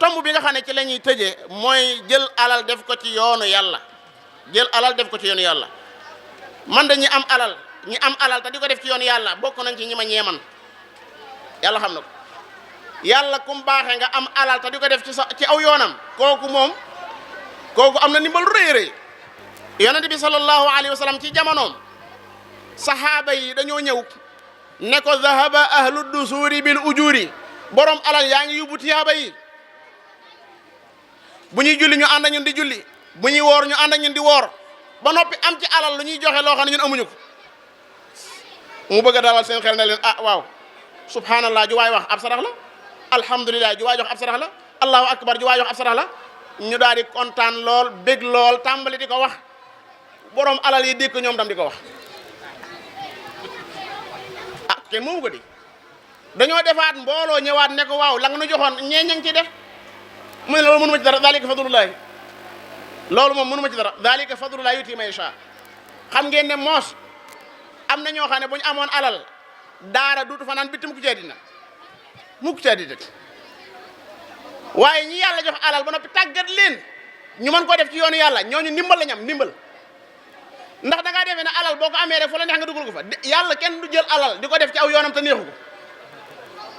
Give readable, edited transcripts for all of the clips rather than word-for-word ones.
tomb bi nga xam ne ci la ñuy tëjee mooy jël alal def ko ci yoonu yàlla jël alal def ko ci yoonu yàlla man de ñi am alal te di ko def ci yoonu yàlla bokk nañ ci ñi ma ñeeman yàlla xam na ko yàlla kum baaxee nga am alal te di ko def ci aw yoonam kooku am na ndimbal rëy rëy yonent bi sallallahu alayhi wa sallam ci jamonoom sahaaba yi dañoo ñëw ne ko zahaba ahlu dusuri bil ujuri borom alal yaa ngi yóbbu tiyaaba yi bu ñuy julli ñu ànd ak ñun di julli bu ñuy woor ñu ànd ak ñun di woor ba noppi am ci alal lu ñuy joxe loo xam ne ñun amuñu ko mu bëgg a dalal seen xel ne leen waaw subhanallah ju waay wax ab sarax la alhamdulillah ju waay jox ab sarax la allahu akbar ju waay jox ab sarax la ñu daal di kontaan lool bég lool tàmbali di ko wax borom alal yi dégg ñoom tam di ko wax kenn moomu ko di dañoo defaat mbooloo ñëwaat ne ko waaw la nga nu joxoon ñee ña ngi ci def mu ne loolu mënu ma ci dara dalika fadlullahi loolu moom mënu ma ci dara dalika fadlullahi yuti man yasha xam ngeen ne moos am na ñoo xam ne bu ñu amoon alal daara duutu fa naan bitti mukk ci àddina mukk ci àddina waaye ñi yàlla jox alal ba noppi tàggat leen ñu mën koo def ci yoonu yàlla ñooñu ndimbal la ñam ndimbal ndax da ngaa defee ne alal boo ko amee rek fu la neex nga dugal ko fa yàlla kenn du jël alal di ko def ci aw yoonam te neexu ko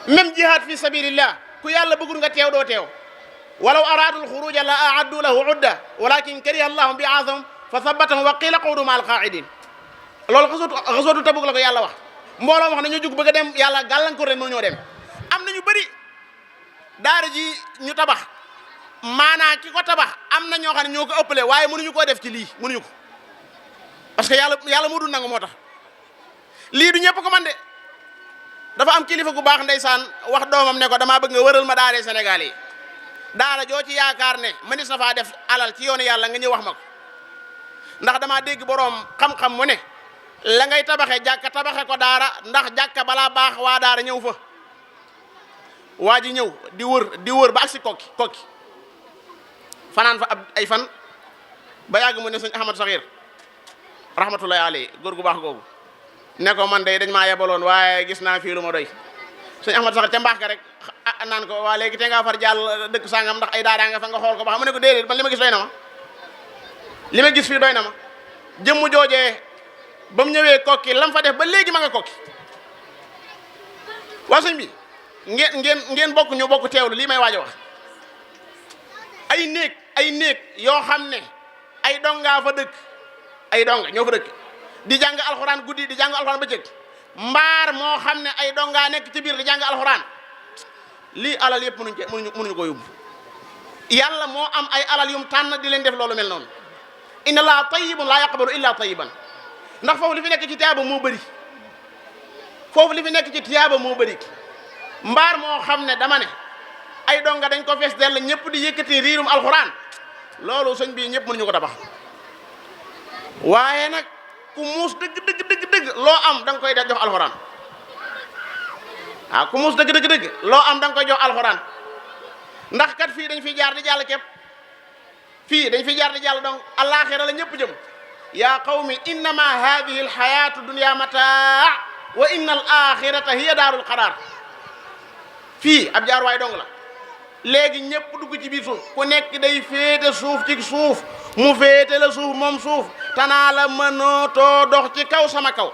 même jihad fi sabilillah ku yàlla bëggul nga teew doo teew walaw araadu alxuruja la aaddu lahu udda walakin kariha allahu bi'athahum fa thabbatahum wa qila qawdu ma alqaa'idin loolu xasootu Tabuk la ko yàlla wax mbooloo wax ne ñoo jug bëgg a dem yàlla gàllankoor leen mënuñoo dem am nañu bëri daara ji ñu tabax maanaa ki ko tabax am na ñoo xam ne ñoo ko ëppale waaye mënuñu koo def ci lii mënuñu ko parce que yàlla moo dul nangu moo tax lii du ñëpp ko man de dafa am kilifa gu baax ndeysaan wax doomam ne ko damaa bëgg nga wëral ma daara Sénégal yi daara joo ci yaakaar ne mënees na faa def alal ci yoonu yàlla nga ñëw wax ma ko ndax damaa dégg boroom xam-xam mu ne la ngay tabaxe jàkka tabaxe ko daara ndax jàkka balaa baax waa daara ñëw fa waa ji ñëw di wër ba agsi kokki fanaan fa ay fan ba yàgg mu ne sëñ Ahmad Saxiir rahmatullahi alayhi góor gu baax googu ne ko man de dañ maa yebaloon waaye gis naa fii lu ma doy sëñ Ahmad Saxiir ca mbaax ka rek naan ko waa léegi te nga far jàll dëkk sangam ndax ay daara nga fa nga xool ko baax mu ne ko déedéet man li ma gis doy na ma li ma gis fii doy na ma jëmm joojee ba mu ñëwee kokki lam fa def ba léegi ma nga kokki waa sëñ bi ngeen bokk ñu bokk teewlu lii may waaj a wax ay néeg yoo xam ne ay dongaa fa dëkk ay donga ñoo fa dëkk di jàng alxuraan guddi di jàng alxuraan bëccëg mbaar moo xam ne ay dongaa nekk ci biir di jàng alxuraan lii alal yëpp mënuñu ko yóbbu yàlla moo am ay alal yum tànn di leen def loolu mel noonu inna allaha tayyibun laa yaqbalu illa tayyiban ndax foofu li fi nekk ci tiyaaba moo bëri mbaar moo xam ne dama ne ay donga dañ ko fees dell ñëpp di yëkkati riirum alxuraan loolu sëñ bi ñëpp mënuñu ko tabax waaye nag ku muus dëgg loo am da nga koy jox alxuraan waaw ku muus dëgg loo am da nga koy jox alxuraan ndax kat fii dañ fi jaar di jàll képp fii dañ fi jaar di jàll donc alaxira la ñëpp jëm yaa qawmi innama hadihi alxayatu dunya mataa wa inna al axirata hiya daarul qaraar fii ab jaar waay dong la léegi ñëpp dugg ci biir suuf ku nekk day féete suuf ci suuf mu féete la suuf moom suuf tanaa la mënootoo dox ci kaw sama kaw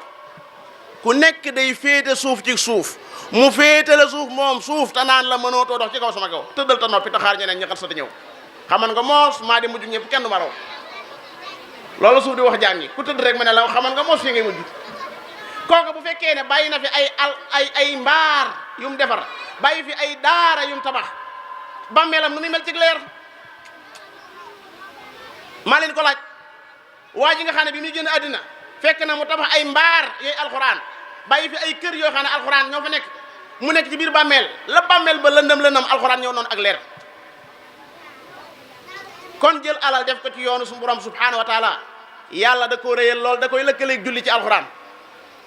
ku nekk day féete suuf ci suuf mu féete la suuf moom suuf tanaan la mënootoo dox ci kaw sama kaw tëddal ta noppi taxaar ñeneen ñi xat sa te ñëw xaman nga moos maa di mujj ñëpp kenn du ma raw loolu suuf di wax jaan ñi ku tëdd rek ma ne la xaman nga moos fii ngay mujj kooku bu fekkee ne bàyyi na fi ay mbaar yum defar bàyyi fi ay daara yum tabax bàmmeelam nu muy mel ci leer maa leen ko laaj waa ji nga xam ne bi muy génn àddina fekk na mu tabax ay mbaar yooyu alxuraan bàyyi fi ay kër yoo xam ne alxuraan ñoo fa nekk mu nekk ci biir bàmmeel la bàmmeel ba lëndëm alxuraan ñëw noonu ak leer kon jël alal def ko ci yoonu su borom subhanahu wa taala yàlla da koo réyal lool da koy lëkkaleeg julli ci alxuraan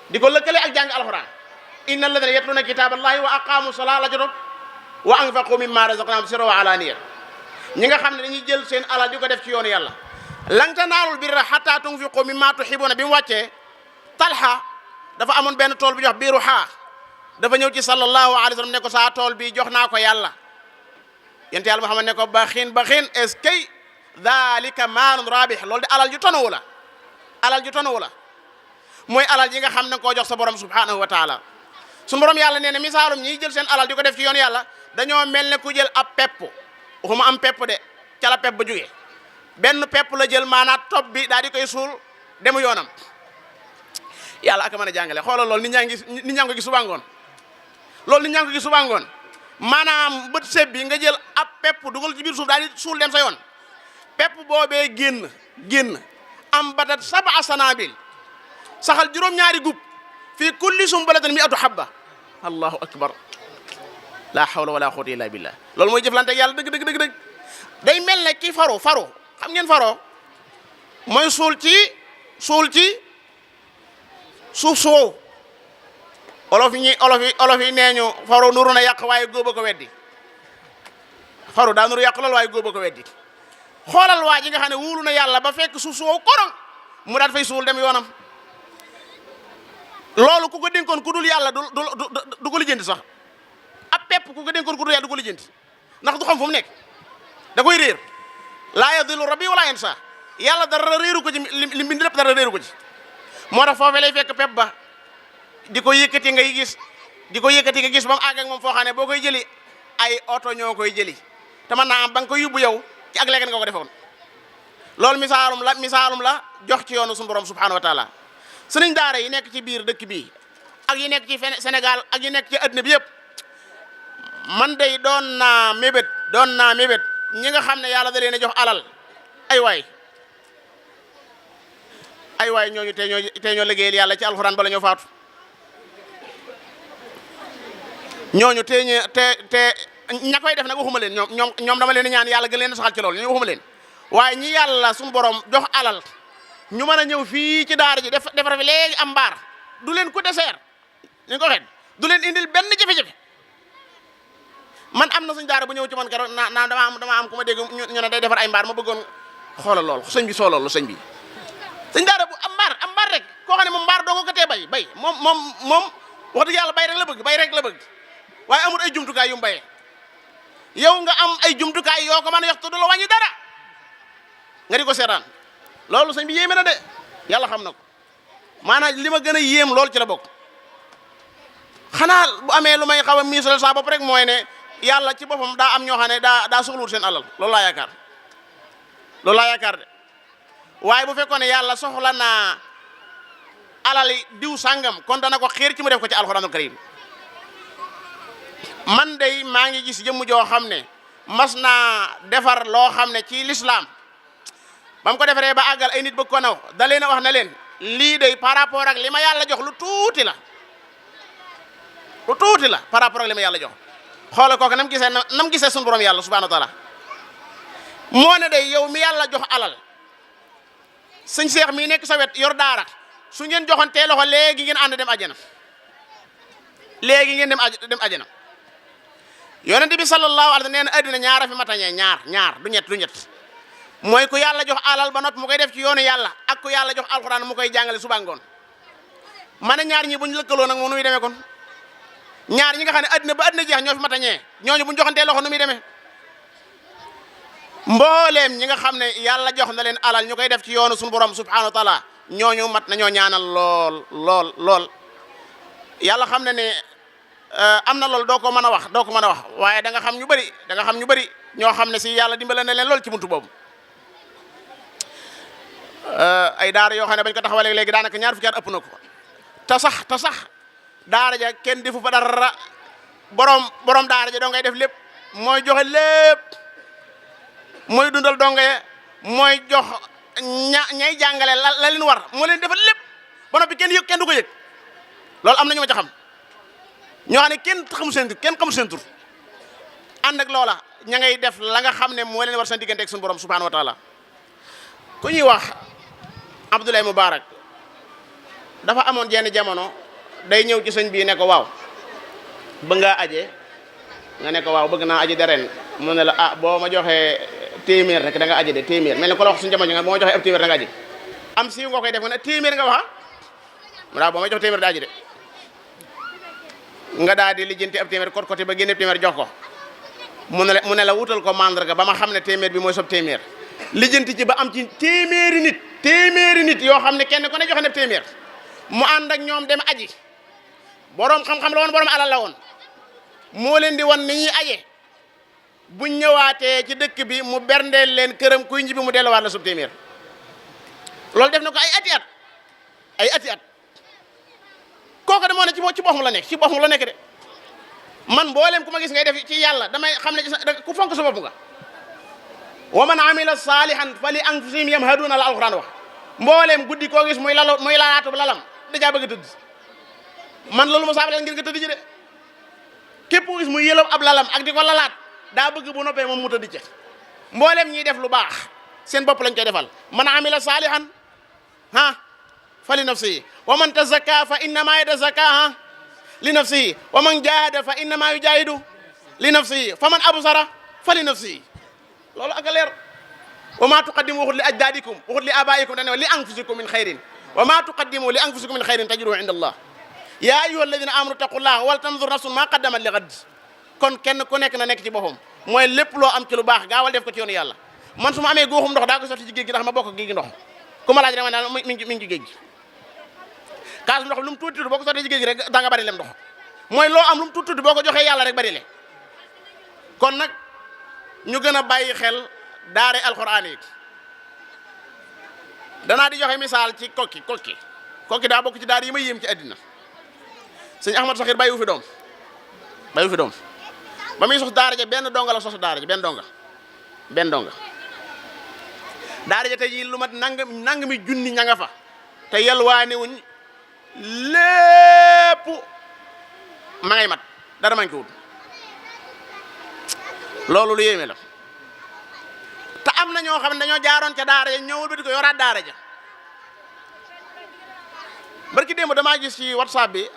di ko lëkkale ak jàng alxuraan inna alladina yatluna kitaballahi wa aqamu salaa la jotop wa anfaqu mimma razaqnahum sirran wa alaniya ñi nga xam ne dañuy jël seen alal di ko def ci yoonu yàlla lan tanaalul birra hatta tunfiqu mimma tuhibbuna bi mu wàccee Talha dafa amoon benn tool bu jox biiru xaa dafa ñëw ci sallallahu alayhi wa sallam ne ko saa tool bi jox naa ko yàlla yonent yàlla Muhammad ne ko baxin est-ce que daalika maalun raabih loolu de alal ju tonawu la alal ju tonawu la mooy alal ji nga xam ne koo jox sa borom subhanahu wa taala su borom yàlla nee na misaalum ñiy jël seen alal di ko def ci yoon yàlla dañoo mel ne ku jël ab pepp waxuma am pepp de ca la pepp ba jógee benn pepp la jël maanaam topp bi daal di koy suul demu yoonam yàlla ak mën a jàngale xoolal loolu nit ñaa ngi ko gis suba ngoon loolu nit ñaa ngi ko gis suba ngoon maanaam bët seb bi nga jël ab pepp dugal ci biir suuf daal di suul dem sa yoon pepp boobee génn am batat sab'a sanabil saxal juróom-ñaari gub fii kulli sumbalatin mi'atu habba allahu akbar la hawla wala quwwata illa billah loolu mooy jëflante ak yàlla dëgg day mel ne kii faro xam ngeen faro mooy suul ci suuf soow olof yi nee ñu faro nuru na yàq waaye góob a ko weddi faro daa nuru yàq lool waaye góob a ko weddi xoolal waa ji nga xam ne wóolu na yàlla ba fekk suuf soow korong mu daat fay suul dem yoonam loolu ku ko dénkoon ku dul yàlla du ko lijjanti sax ab pepp ku ko dénkoon ku dul yàlla du ko lijjanti ndax du xam fu mu nekk da koy réer laa yadillu rabbi wala yansa yàlla dara réeru ko ci li mbind lépp dara réeru ko ci moo tax foofee lay fekk pepp ba di ko yëkkati nga gis ba mu àgg ak moom foo xam ne boo koy jëli ay oto ñoo koy jëli te mën naa am ba nga koy yóbbu yow ci ak léegi nga ko defoon loolu misaalum la jox ci yoonu suñu borom subhanahu wa taala sëriñ daara yi nekk ci biir dëkk bi ak yi nekk ci Sénégal ak yi nekk ci adduna bi yëpp man day doon naa mébét ñi nga xam ne yàlla da leen a jox alal ay waay ñooñu tey ñoo liggéeyal yàlla ci alxuraan bala ñoo faatu ñooñu te ña koy def nag waxuma leen ñoom dama leen ñaan yàlla gën leen a saxal ci loolu ñooñu waxuma leen waaye ñi yàlla suñu borom jox alal ñu mën a ñëw fii ci daara ji defar fi léegi am mbaar du leen ko deseer ñu ko waxee du leen indil benn jafe-jafe man am na suñ daara bu ñëw ci man keroog naa dama am ku ma dégg ñu ne day defar ay mbaar ma bëggoon xoolal lool sëñ bi soolool la sëñ bi suñ daara bu am mbaar rek koo xam ne moom mbaar doo ko tee bay moom wax dëgg yàlla bay rek la bëgg waaye amul ay jumtukaay yu mu bayee yow nga am ay jumtukaay yoo ko mën a yox te du la wàññi dara nga di ko seetaan loolu sëñ bi yéeme na de yàlla xam na ko maanaam li ma gën a yéem loolu ci la bokk xanaa bu amee lu may xaw a miisal saa bopp rek mooy ne yàlla ci boppam daa am ñoo xam ne daa soxlawul seen alal loolu laa yaakaar de waaye bu fekkoon ne yàlla soxla naa alali diw sàngam kon dana ko xiir ci mu def ko ci alxuraanul karim man day maa ngi gis jëmm joo xam ne mas naa defar loo xam ne ci lislaam ba mu ko defaree ba àggal ay nit bëgg ko naw da leen a wax na leen lii day par rapport ak li ma yàlla jox lu tuuti la par rapport ak li ma yàlla jox xoolal kooku nam gisee sunu borom yàlla subhanahu wa taala moo ne day yow mi yàlla jox alal sëñ Seex mi nekk sa wet yor daara su ngeen joxantee loxo léegi ngeen ànd dem àjjana dem àjjana yonent bi sallallahu alayhi wa sallam nee na addina ñaara fi matañee ñaar du ñett mooy ku yàlla jox alal ba noppi mu koy def ci yoonu yàlla ak ku yàlla jox alxuraan mu koy jàngale suba ngoon ma ne ñaar ñi buñ lëkkaloo nag moom nu muy demee kon ñaar ñi nga xam ne addina ba addina jeex ñoo fi matañee ñooñu buñ joxantee loxo nu muy demee mbooleem ñi nga xam ne yàlla jox na leen alal ñu koy def ci yoonu suñu borom subhanahu wa taala ñooñu mat nañoo ñaanal lool yàlla xam ne ne am na loolu doo ko mën a wax waaye da nga xam ñu bëri ñoo xam ne si yàlla dimbale na leen lool ci buntu boobu ay daara yoo xam ne bañ ko taxawalee léegi daanaka ñaar fukki at ëpp na ko te sax daara ja kenn defu fa dara borom daara ja doo ngay def lépp mooy joxe lépp mooy dundal donge mooy jox ñay jàngale la leen war moo leen defal lépp ba noppi kenn du ko yëg loolu am na ñu ma ca xam ñoo xam ne kenn xamul seen tur ànd ak loola ña ngay def la nga xam ne moo leen war seen diggante ak suñu borom subhanahu wa taala ku ñuy wax Abdoulaye Moubarak dafa amoon jenn jamono day ñëw ci sëñ bii ne ko waaw bëgg ngaa aje nga ne ko waaw bëgg naa aje de ren mu ne la boo ma joxee téeméer rek da nga aje de téeméer mel ne ko la wax suñu jamono nga boo ma joxee ab téeméer da nga aje am siiw nga koy def nga ne téeméer nga wax mu daa boo ma jox téeméer da aje de nga daal di lijjanti ab téeméer côté ba génne téeméer jox ko mu ne la wutal ko mandarga ba ma xam ne téeméer bi mooy sob téeméer lijjanti ci ba am ci téeméeri nit yoo xam ne kenn ku ne joxe na téeméer mu ànd ak ñoom dem aji boroom xam-xam la woon boroom alal la woon moo leen di wan ni ñuy aje buñ ñëwaatee ci dëkk bi mu berndeel leen këram kuy ñibbi mu delluwaat la sob téeméer loolu def na ko ay ati at kooku de moo ne ci boppam la nekk de man mboolem ku ma gis ngay def ci yàlla damay xam ne ku fonk sa bopp nga wa man amila salihan fa li anfusihim yamhaduna la alquran wax mboolem guddi koo gis muy lalaatu lalam dajaa bëgg a tëdd man loolu ma saabal ngir nga tëdd ci de képp ku gis muy yëlëb ab lalam ak di ko lalaat daa bëgg bu noppee moom mu tëdd ci mboolem ñiy def lu baax seen bopp lañ koy defal man amila salihan fa li nafsihi wa man tazakka fa innama yatazakka li nafsihi wa man jahada fa innama yujahidu li nafsihi fa man absara fa li nafsihi loolu ak a leer wa ma tuqaddimu waxut li ajdadikum waxut li abaikum dane li anfusikum min xayrin wa ma tuqaddimu li anfusikum min xayrin tajiduhu inda allah ya ayyuha alladina amanu taqullaha wal tanzur nafsun ma qaddamat li ghad kon kenn ku nekk na nekk ci boppam mooy lépp loo am ci lu baax gaawal def ko ci yoonu yàlla man su ma amee góoxum ndox daa ko sotti ci géej gi ndax ma bokk géej gi ndox ku ma laaj rek ma daal mi ngi ci géej gi kaas ndox lu mu tuuti boo ko sottee ci géej gi rek da nga bari lem ndox mooy loo am lu mu tuuti boo ko joxee yàlla rek bari le kon nag ñu gën a bàyyi xel daare alxuraan yi danaa di joxe misaal ci kokki daa bokk ci daar yi ma yéem ci àddina sëñ Ahmad Saxir bàyyiwu fi doom ba muy sos daara ja benn donga la sos daara ja benn donga daara ja tey jii lu mat nangami junni ña nga fa te yalwaane wuñ lépp ma ngay mat dara manqué wut loolu lu yéeme la te am na ñoo xam ne dañoo jaaroon ca daara ja ñëwul ba di ko yoraat daara ja barki démb damaa gis ci WhatsApp bi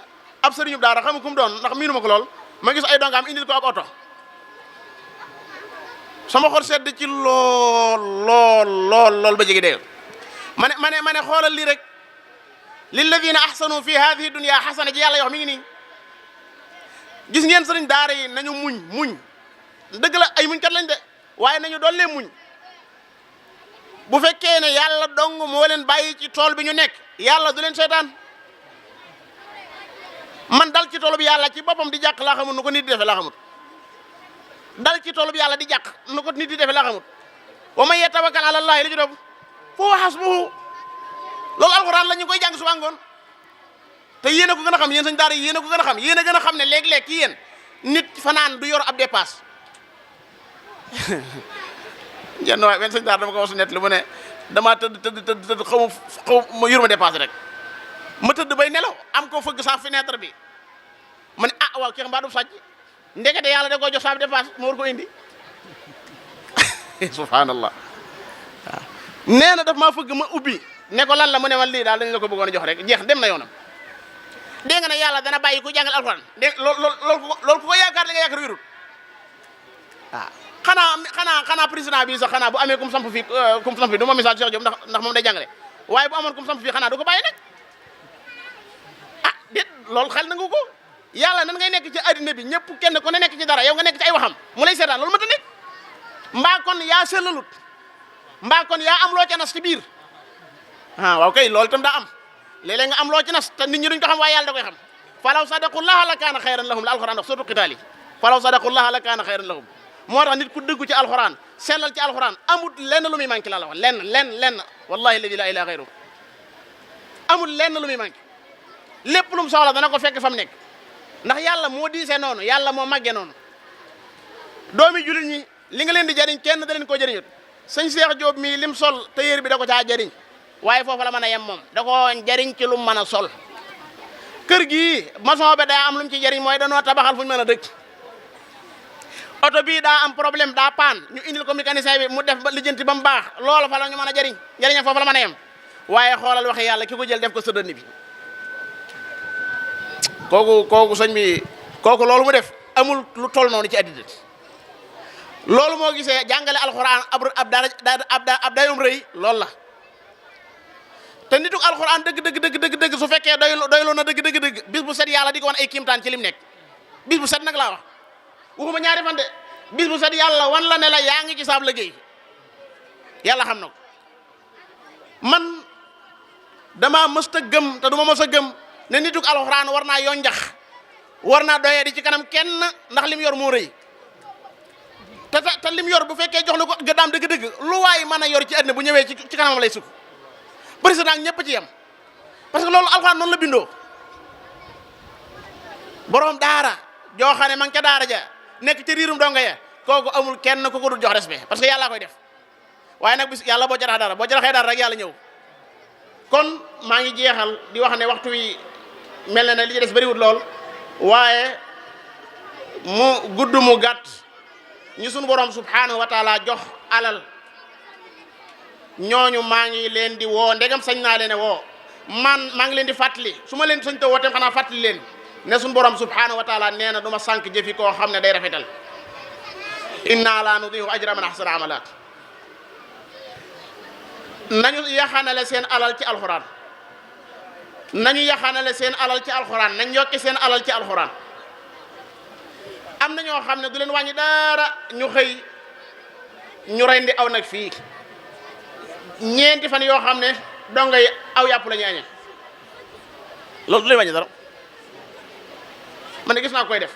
ab sëriñub daara xam kum doon ndax miinu ma ko lool ma gis ay dongaam indil ko ab oto sama xol sedd ci lool ba jege dee ma ne xoolal lii rek lilladina ahsanu fi hadhihi dunya hasana ji yàlla yoo mi ngi nii gis ngeen sëriñ daara yi nañu muñ dëgg la ay muñ kat lañ de waaye nañu dollee muñ bu fekkee ne yàlla dong moo leen bàyyi ci tool bi ñu nekk yàlla du leen seetaan man dal ci toolu bi yàlla ci boppam di jàq laa xamut nu ko nit di defe laa xamut dal ci toolu bi yàlla di jàq nu ko nit di defe laa xamut wa man yatawakkal ala allahi li ci dob foo hasbuhu loolu alxuraan la ñu koy jàng suba ngoon te yéen a ko gën a xam yéen sañ daara yi yéen a ko gën a xam yéen a gën a xam ne léeg-léeg ki yéen nit fanaan du yor ab dépasse jenn waay benn sañ daara dama ko wasu net li mu ne damaa tëdd xaw ma yor ma dépasse rek ma tëdd bay nelaw am ko fëgg sa fenêtre bi ma ne waaw kii xam mbaa du sàcc ndekete yàlla da koo jox sa dépasse ma war ko indi subhanallah waaw nee na daf maa fëgg ma ubbi ne ko lan la mu ne man lii daal dañu la ko bëggoon a jox rek jeex dem na yoonam dégg nga ne yàlla dana bàyyi ku jàngal alxuraan dégg loolu ku ko yaakaar da nga yaakaar wérul waaw xanaa président bi sax xanaa bu amee kum samp fii du ma misaal Cheikh Diop ndax moom day jàngale waaye bu amoon kum samp fii xanaa du ko bàyyi nag déet loolu xel na nga ko yàlla nan ngay nekk ci addina bi ñëpp kenn ku ne nekk ci dara yow nga nekk ci ay waxam mu lay seetaan loolu ma ta nekk mbaa kon yaa sellalut mbaa kon yaa am loo ca nas ci biir waaw kay loolu itam daa am léeg-léeg nga am loo ci nas te nit ñi duñ ko xam waaye yàlla da koy xam falaw sadaqullaha la kaana xayran lahum la alxuraan wax surtout qitaal yi falaw sadaqullaha la kaana xayran lahum moo tax nit ku dëggu ci alxuraan sellal ci alxuraan amul lenn lu muy manqué laa la wax lenn wallahi alladi la ilaha xayru amul lenn lu muy manqué lépp lu mu soxla dana ko fekk fa mu nekk ndax yàlla moo diisee noonu yàlla moo màggee noonu doomi jullit ñi li nga leen di jariñ kenn da leen koo jëriñut sëñ Cheikh Diop mii lim sol téyeer bi da ko caa jëriñ waaye foofu la mën a yem moom da ko jëriñ ci lu mën a sol kër gii maçon ba daa am lu mu ci jëriñ mooy danoo tabaxal fu ñu mën a dëkk oto bii daa am problème daa paan ñu indil ko mécanicien bi mu def ba lijjanti ba mu baax loolu fa la ñu mën a jëriñam foofu la mën a yem waaye xoolal waxe yàlla ki ko jël def ko sa dënn bi kooku sëñ bi kooku loolu mu def amul lu toll noonu ci àddina loolu moo gisee jàngale alxuraan ab dayum rëy loolu la te nituk alxuraan dëgg su fekkee doyloo na dëgg bis bu set yàlla di ko wan ay kiimtaan ci lim nekk bis bu set nag laa wax waxuma ñaari fan de bis bu set yàlla wan la ne la yaa ngi ci saab liggéey yàlla xam na ko. man dama mësta gëm te duma mës a gëm ne nituk alxuraan war naa yonjax war naa doyee di ci kanam kenn ndax lim yor moo rëy te lim yor bu fekkee jox na ko gëddaam dëgg-dëgg lu waay mën a yor ci àddina bu ñëwee ci kanamam lay sukk président ñëpp ci yem parce que loolu alxuraan noonu la bindoo. borom daara joo xam ne ma ngi ca daara ja nekk ci riirum donga ya kooku amul kenn ku ko dul jox respect parce que yàlla koy def waaye nag bis yàlla boo jarax dara boo jaraxee dara rek yàlla ñëw. kon maa ngi jeexal di wax ne waxtu wi mel na ne li ci des bëriwut lool waaye mu gudd mu gàtt ñu sunu borom subhanahu wa taala jox alal ñooñu maa ngi leen di woo ndegam sañ naa leen woo maa ngi leen di fàttali su ma leen sañ te wooteem xanaa fàttali leen ne sunu borom subhanahu wa taala nee na du ma sànq jëfi koo xam ne day rafetal inna la nudii'u ajra man ahsana amala nañu yaxanale seen alal ci alxuraan nañu yaxanale seen alal ci alxuraan nañ yokki seen alal ci alxuraan am na ñoo xam ne du leen wàññi dara ñu xëy ñu rendi aw nag fii ñeenti fan yoo xam ne donga yi aw yàpp la ñu añee loolu du leen wàññi dara man ne gis naa koy def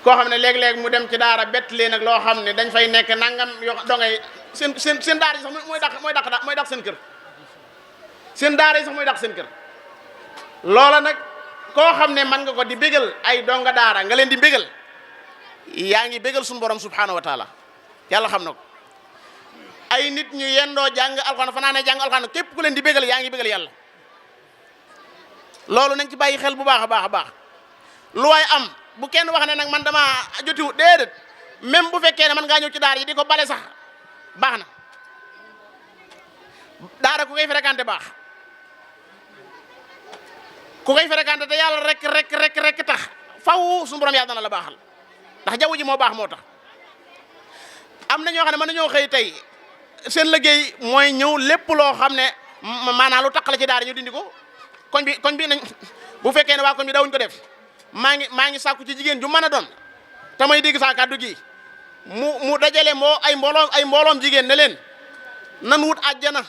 koo xam ne léeg-léeg mu dem ci daara bett leen ak loo xam ne dañ fay nekk nangam yoo donga yi seen daara yi sax mooy dàq seen kër seen daara yi sax mooy dàq seen kër loola nag koo xam ne man nga ko di bégal ay donga daara nga leen di bégal yaa ngi bégal suñu borom subhanahu wa taala yàlla xam na ko ay nit ñu yendoo jàng alxuraan fanaane jàng alxuraan képp ku leen di bégal yaa ngi bégal yàlla loolu nañ ci bàyyi xel bu baax a baax a baax lu waay am bu kenn wax ne nag man dama jotiwu déedéet même bu fekkee ne man ngaa ñëw ci daara yi di ko bale sax baax na daara ku koy fréquenté baax ku koy fréquenté te yàlla rek tax faw suñu borom yàlla dana la baaxal ndax jaww ji moo baax moo tax am na ñoo xam ne mën nañoo xëy tey seen liggéey mooy ñëw lépp loo xam ne maanaam lu taqale ci daara ñu dindi ko koñ bi nañ bu fekkee ne waa koñ bi dawuñ ko def maa ngi sàkku ci jigéen ju mën a doon te may dégg saa kàddu gi mu dajale ay mbooloom jigéen ne leen nan wut àjjana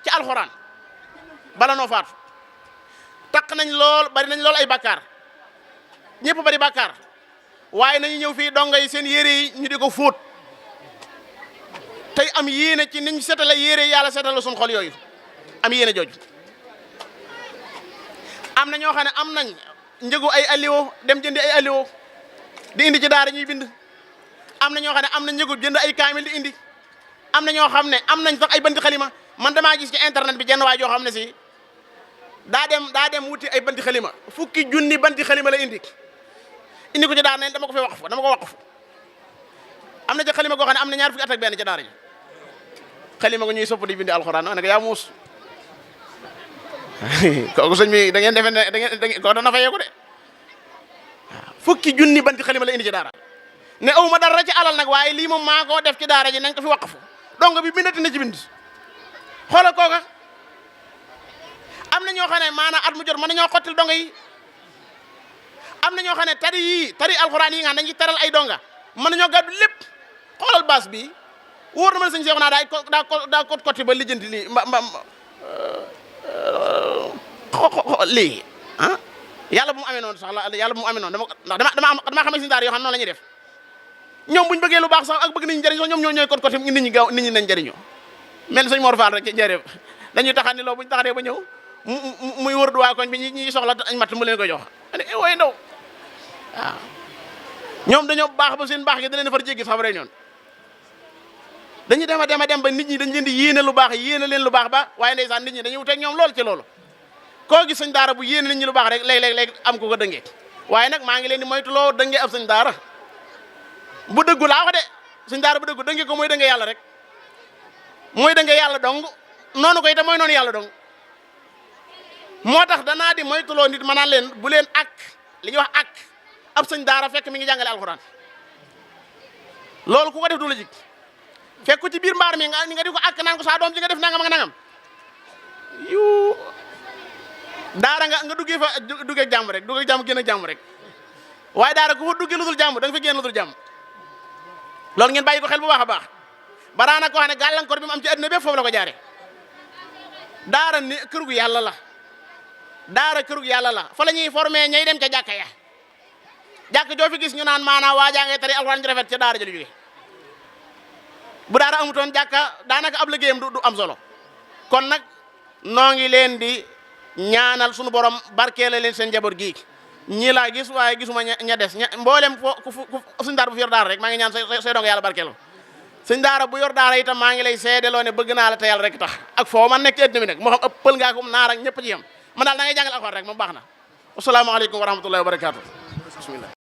ci alxuraan bala noo faatu taq nañ lool bari nañ lool ay bakkaar ñëpp bari bakkaar waaye nañu ñëw fii donga yi seen yére yi ñu di ko fóot tey am yéene ci niñ setale yére yàlla setale suñu xol yooyu am yéene jooju am na ñoo xam ne am nañ njëgu ay alliwo dem jëndi ay alliwo di indi ci daara ñuy bind am na ñoo xam ne am na njëgu jënd ay kaamil di indi am na ñoo xam ne am nañ sax ay banti xalima man damaa gis ci internet bi jenn waay joo xam ne si daa dem wuti ay banti xalima fukki junni banti xalima la indi ko ci daara ne dama ko waqf am na ci xalima goo xam ne am na ñaar fukki at ak benn ci daara ji xalima ko ñuy sopp di bindi alxuraan ma ne ko yaa muus kooku sëñ mi da ngeen defe ne da ngeen ko dana fayeeku de fukki junni banti xalima la indi ci daara ne aw ma dara ci alal nag waaye lii moom maa koo def ci daara ji nañ ko fi waqfu donc bi bindati na ci bind xoolal kooka am na ñoo xam ne maanaam at mu jot mën nañoo xottil donga yi am na ñoo xam ne tari alxuraan yi nga xam dañuy teral ay donga mën nañoo gàddu lépp xoolal baas bi wóor na ma ne sëñ Seexu naa daa kotti ba lijjanti lii lii ah yàlla bu mu amee noonu sax yàlla bu mu amee noonu ndax dama xam ne si daara yoo xam noonu la ñuy def ñoom buñu bëggee lu baax sax ak bëgg nit ñi jëriñoo ñoom ñooy kot nit ñi nañ jëriñoo mel sëñ Mor Fall rek ci njëriñ dañuy taxani loo buñu taxanee ba ñëw muy wër du waa koñ bi ñi soxla añ matt mu leen koy jox ane wooy ndaw waaw ñoom dañoo baax ba seen baax gi da leen far jéggi sax rek ñoon dañuy dem ba nit ñi dañ leen di yéene lu baax yéene leen lu baax ba waaye ndeysaan nit ñi dañuy wuteeg ñoom lool ci loolu koo gis sëñ daara bu yéene nit ñi lu baax rek léeg-léeg am ko dëngee waaye nag maa ngi leen di moytuloo dëngee ab sëñ daara bu dëggu laa wax de sëñ daara bu dëggu dëngee ko mooy dëngee yàlla rek mooy dëngee yàlla dong noonu ko itam mooy noonu yàlla dong moo tax danaa di moytuloo nit ma naan leen bu leen ak li ñuy wax ak ab sëñ daara fekk mi ngi jàngale alxuraan loolu ku ko def du la jig fekk ko ci biir mbaar mi nga di ko ak naan ko saa doom ji nga def nangam ak nangam yu daara nga duggee fa duggee jàmm rek duggee jàmm génn ak jàmm rek waaye daara ku fa duggee lu dul jàmm da nga fa génn lu dul jàmm loolu ngeen bàyyi ko xel bu baax a baax. baraana ko xam ne gàllankoor bi mu am ci àdduna bépp foofu la ko jaare daara ni kërug yàlla la daara kërug yàlla la fa la ñuy formé ñay dem ca jàkka ya jàkk joo fi gis ñu naan maanaam waa jaa ngay tari alxuraan ju rafet ca daara ja lu jóge bu daara amutoon jàkka daanaka ab liggéeyam du am solo kon nag noo ngi leen di ñaanal sunu borom barkeela leen seen njaboot gi ñii laa gis waaye gisuma ña des mboolem ku suñ daara bu fi yor daara rek maa ngi ñaan say dongo yàlla barkeelal suñ daara bu yor daara itam maa ngi lay seedeloo ne bëgg naa la te yàlla rek tax ak foo man nekk ci àddina bi nag moo xam ëpp pël ngaa ko naar ak ñëpp ci yem man daal da ngay jàngal alxuraan rek moom baax na asalaamaaleykum wa rahmatullahi wa barakaatu bismillah